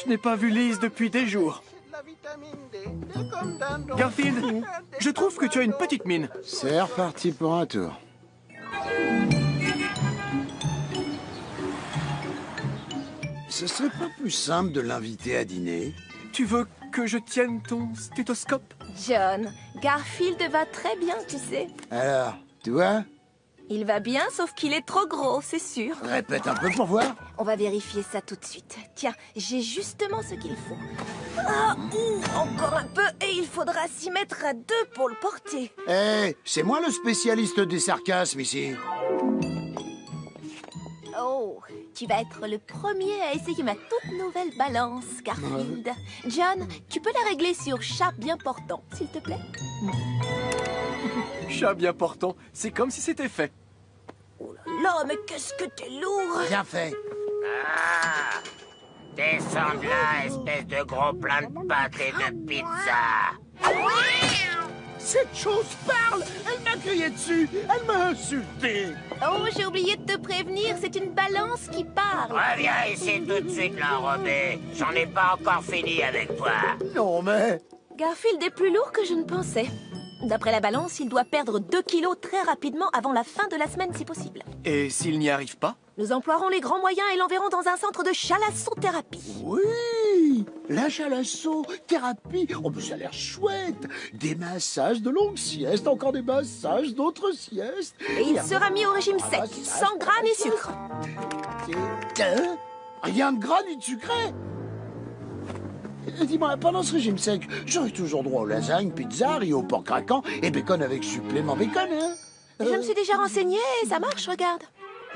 Je n'ai pas vu Lise depuis des jours. Garfield, je trouve que tu as une petite mine. C'est reparti pour un tour. Ce serait pas plus simple de l'inviter à dîner? Tu veux que je tienne ton stéthoscope? John, Garfield va très bien, tu sais. Alors, tu vois? Il va bien, sauf qu'il est trop gros, c'est sûr. Répète un peu pour voir. On va vérifier ça tout de suite. Tiens, j'ai justement ce qu'il faut. Ah, encore un peu, et il faudra s'y mettre à deux pour le porter. Eh, c'est moi le spécialiste des sarcasmes ici. Oh, tu vas être le premier à essayer ma toute nouvelle balance, Garfield. John, tu peux la régler sur chat bien portant, s'il te plaît? Chat bien portant, c'est comme si c'était fait. Oh là là, mais qu'est-ce que t'es lourd! Bien fait. Ah! Descends de là, espèce de gros plat de pâtes et de pizza! Cette chose parle! Elle m'a crié dessus! Elle m'a insulté! Oh, j'ai oublié de te prévenir, c'est une balance qui parle. Reviens ici tout de suite, l'enrobé. J'en ai pas encore fini avec toi. Non, mais... Garfield est plus lourd que je ne pensais. D'après la balance, il doit perdre 2 kilos très rapidement avant la fin de la semaine, si possible. Et s'il n'y arrive pas? Nous emploierons les grands moyens et l'enverrons dans un centre de chalassothérapie. Oui! La chalassothérapie! Oh, mais ça a l'air chouette! Des massages de longues siestes, encore des massages d'autres siestes. Et il sera mis au régime sec, sans gras ni sucre. Hein? Rien de gras ni de sucré? Dis-moi, pendant ce régime sec, j'aurai toujours droit aux lasagnes, pizza, riz au porc craquant et bacon avec supplément bacon, hein? Je me suis déjà renseignée et ça marche, regarde.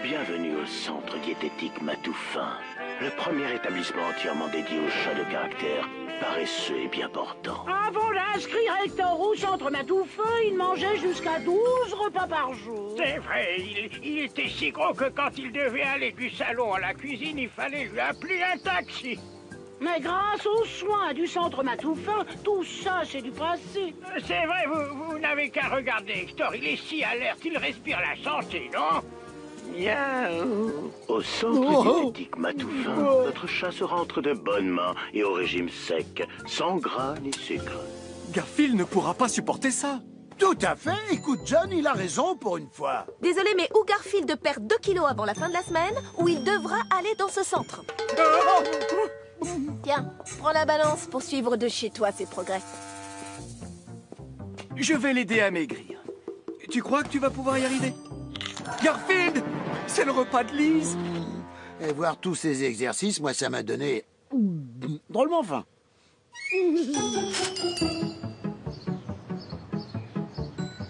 Bienvenue au centre diététique Matoufin, le premier établissement entièrement dédié aux chats de caractère, paresseux et bien portants. Avant d'inscrire Hector au centre Matoufin, il mangeait jusqu'à 12 repas par jour. C'est vrai, il était si gros que quand il devait aller du salon à la cuisine, il fallait lui appeler un taxi. Mais grâce aux soins du centre Matoufin, tout ça, c'est du passé. C'est vrai, vous n'avez qu'à regarder Hector, il est si alerte, il respire la santé, non? Miaou. Au centre diététique Matoufin, notre chat sera entre de bonnes mains et au régime sec, sans gras ni sucre. Garfield ne pourra pas supporter ça. Tout à fait. Écoute, John, il a raison pour une fois. Désolé, mais ou Garfield perd 2 kilos avant la fin de la semaine, ou il devra aller dans ce centre. Tiens, prends la balance pour suivre de chez toi ses progrès. Je vais l'aider à maigrir. Tu crois que tu vas pouvoir y arriver? Garfield, c'est le repas de Lise. Et voir tous ces exercices, moi, ça m'a donné... drôlement faim.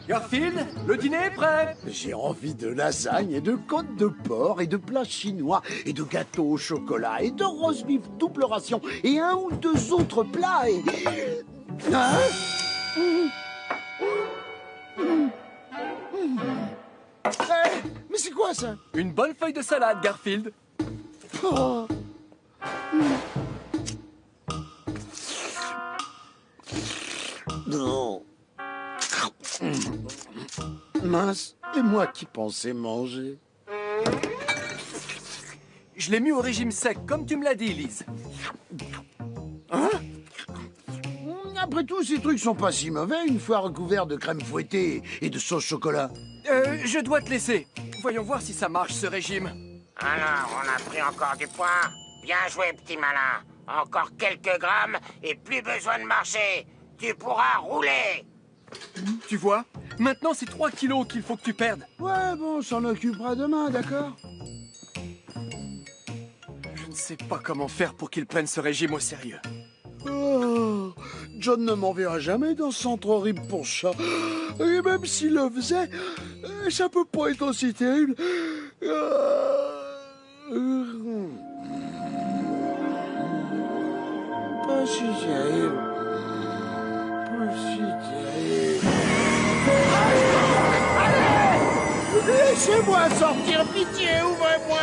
Garfield, le dîner est prêt. J'ai envie de lasagne et de côtes de porc et de plats chinois et de gâteaux au chocolat et de roast beef double ration et un ou deux autres plats et... Hein? Mais c'est quoi ça? Une bonne feuille de salade, Garfield. Oh. Non. Mince, et moi qui pensais manger. Je l'ai mis au régime sec, comme tu me l'as dit, Lise. Hein? Après tout, ces trucs sont pas si mauvais une fois recouverts de crème fouettée et de sauce chocolat. Je dois te laisser. Voyons voir si ça marche, ce régime. Alors, on a pris encore du poids? Bien joué, petit malin. Encore quelques grammes et plus besoin de marcher. Tu pourras rouler. Tu vois? Maintenant, c'est 3 kilos qu'il faut que tu perdes. Ouais, bon, on s'en occupera demain, d'accord? Je ne sais pas comment faire pour qu'il prenne ce régime au sérieux. Oh, John ne m'enverra jamais dans ce centre horrible pour chat. Et même s'il le faisait, ça peut pas être aussi terrible. Pas si terrible. Pas si terrible. Laissez-moi sortir, pitié, ouvrez-moi.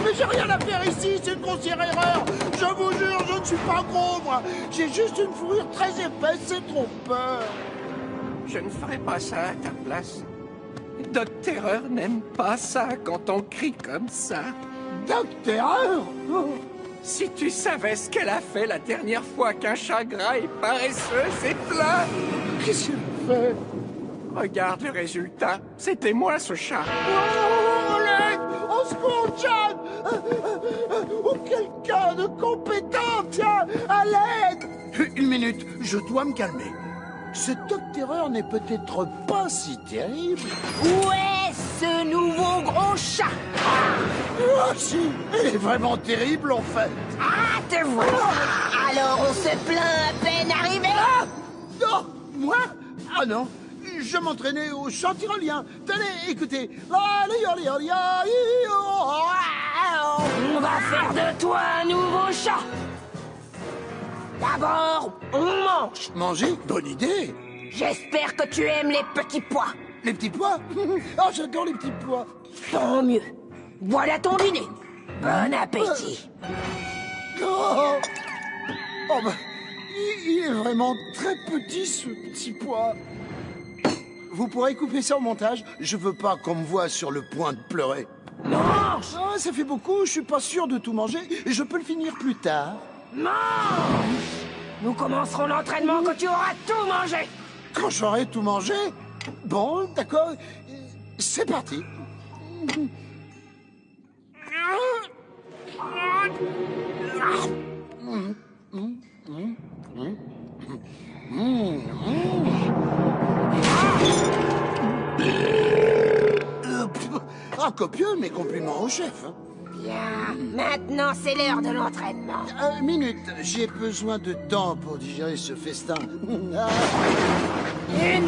Mais j'ai rien à faire ici, c'est une grossière erreur. Je vous jure, je ne suis pas gros, moi. J'ai juste une fourrure très épaisse, c'est trop peur. Je ne ferai pas ça à ta place. Doc Terreur n'aime pas ça quand on crie comme ça. Doc Terreur? Si tu savais ce qu'elle a fait la dernière fois qu'un chat gras et paresseux s'est plaint. Qu'est-ce qu'elle fait? Regarde le résultat. C'était moi, ce chat. Oh, l'aide! Au secours, John! Ou quelqu'un de compétent, tiens! À l'aide! Une minute, je dois me calmer. Ce toc terreur n'est peut-être pas si terrible. Où est ce nouveau gros chat? Ah si, elle est vraiment terrible en fait. Ah, te voilà! Alors on se plaint à peine arrivé? Non, moi? Ah non, je m'entraînais au chant tyrolien. Tenez, écoutez. On va faire de toi un nouveau chat! D'abord, on mange! Manger? Bonne idée. J'espère que tu aimes les petits pois! Les petits pois? Oh, j'adore les petits pois. Tant mieux! Voilà ton dîner! Bon appétit! Oh, oh bah, il est vraiment très petit ce petit pois. Vous pourrez couper ça au montage. Je veux pas qu'on me voie sur le point de pleurer. Mange! Ah, ça fait beaucoup, je suis pas sûr de tout manger. Je peux le finir plus tard. Mange! Nous commencerons l'entraînement quand tu auras tout mangé! Quand j'aurai tout mangé? Bon, d'accord. C'est parti. Ah, copieux, mes compliments au chef. Hein. Bien, maintenant c'est l'heure de l'entraînement. Minute, j'ai besoin de temps pour digérer ce festin. Ah. Une,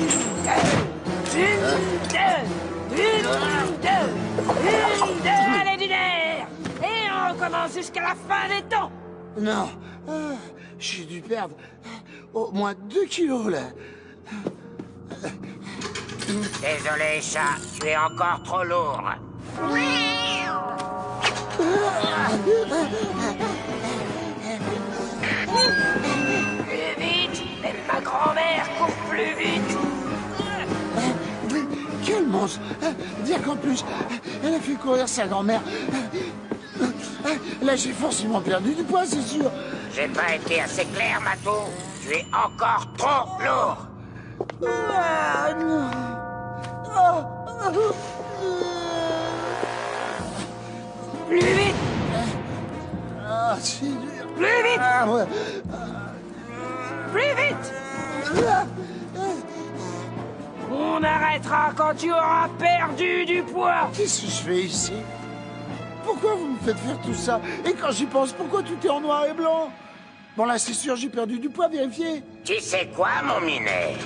deux, allez dîner! Et on recommence jusqu'à la fin des temps! Non, j'ai dû perdre au moins 2 kilos là. Désolé, chat, tu es encore trop lourd. Plus vite! Même ma grand-mère court plus vite! Quel monstre! Dire qu'en plus, elle a fait courir sa grand-mère. Là, j'ai forcément perdu du poids, c'est sûr. J'ai pas été assez clair, Matou. Tu es encore trop lourd. Ah, non. Ah, Plus vite! ah, c'est dur. Plus vite! Ah, ouais. Plus vite! On arrêtera quand tu auras perdu du poids! Qu'est-ce que je fais ici? Pourquoi vous me faites faire tout ça? Et quand j'y pense, pourquoi tout est en noir et blanc? Bon là, c'est sûr, j'ai perdu du poids, vérifiez. Tu sais quoi, mon minet?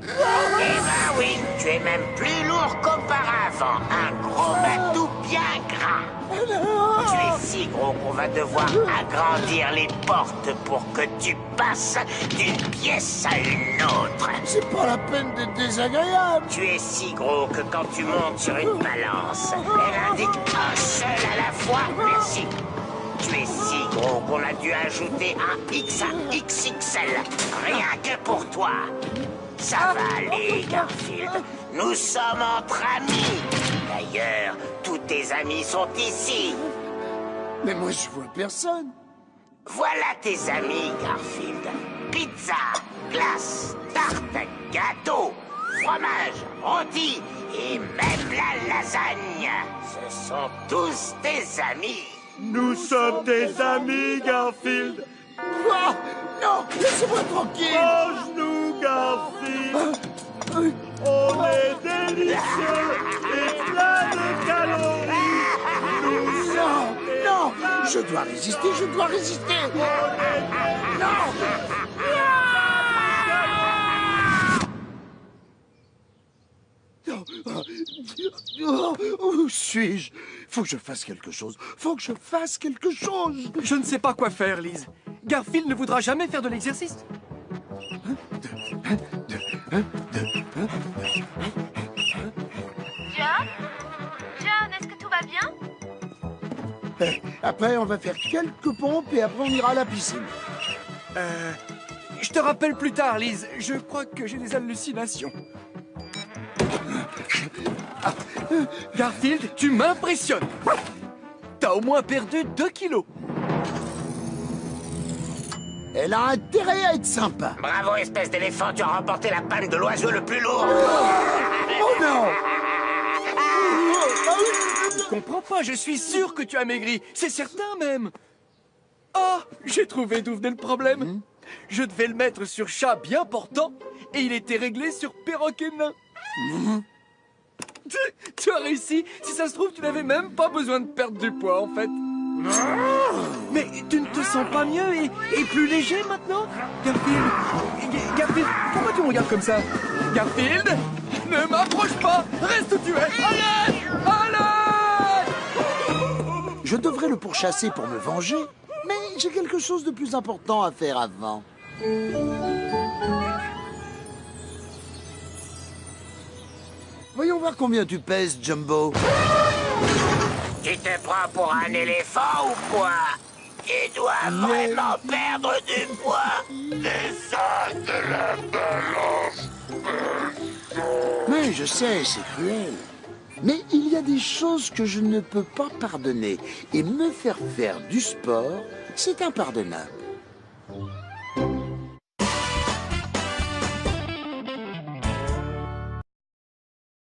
Eh ben oui, tu es même plus lourd qu'auparavant. Un gros Matou bien gras. Tu es si gros qu'on va devoir agrandir les portes pour que tu passes d'une pièce à une autre. C'est pas la peine d'être désagréable. Tu es si gros que quand tu montes sur une balance, elle indique un seul à la fois. Merci. Tu es si gros qu'on a dû ajouter un X à XXL, rien que pour toi. Ça va aller, Garfield. Nous sommes entre amis. D'ailleurs, tous tes amis sont ici. Mais moi, je vois personne. Voilà tes amis, Garfield. Pizza, glace, tarte, gâteau, fromage, rôti et même la lasagne. Ce sont tous tes amis. Nous sommes tes amis, Garfield. Oh, non, laissez-moi tranquille. Mange-nous, Garfield. On est délicieux et plein de calories. Nous Non, non, je dois résister, je dois résister. Non. Où suis-je? Faut que je fasse quelque chose. Faut que je fasse quelque chose. Je ne sais pas quoi faire, Lise. Garfield ne voudra jamais faire de l'exercice. John? John, est-ce que tout va bien? Après, on va faire quelques pompes et après, on ira à la piscine. Je te rappelle plus tard, Lise. Je crois que j'ai des hallucinations. Garfield, tu m'impressionnes. T'as au moins perdu 2 kilos. Elle a intérêt à être sympa. Bravo, espèce d'éléphant, tu as remporté la palme de l'oiseau le plus lourd. Oh non! Je comprends pas, je suis sûr que tu as maigri. C'est certain même. Ah, j'ai trouvé d'où venait le problème. Je devais le mettre sur chat bien portant et il était réglé sur perroquet nain. Tu as réussi. Si ça se trouve, tu n'avais même pas besoin de perdre du poids en fait. Mais tu ne te sens pas mieux et plus léger maintenant, Garfield? Garfield, pourquoi tu me regardes comme ça? Garfield, ne m'approche pas. Reste où tu es. Allez, allez. Je devrais le pourchasser pour me venger, mais j'ai quelque chose de plus important à faire avant. Voyons voir combien tu pèses, Jumbo. Tu te prends pour un éléphant ou quoi? Tu dois vraiment perdre du poids. Descends de la balance. Oui, je sais, c'est cruel. Mais il y a des choses que je ne peux pas pardonner. Et me faire du sport, c'est impardonnable.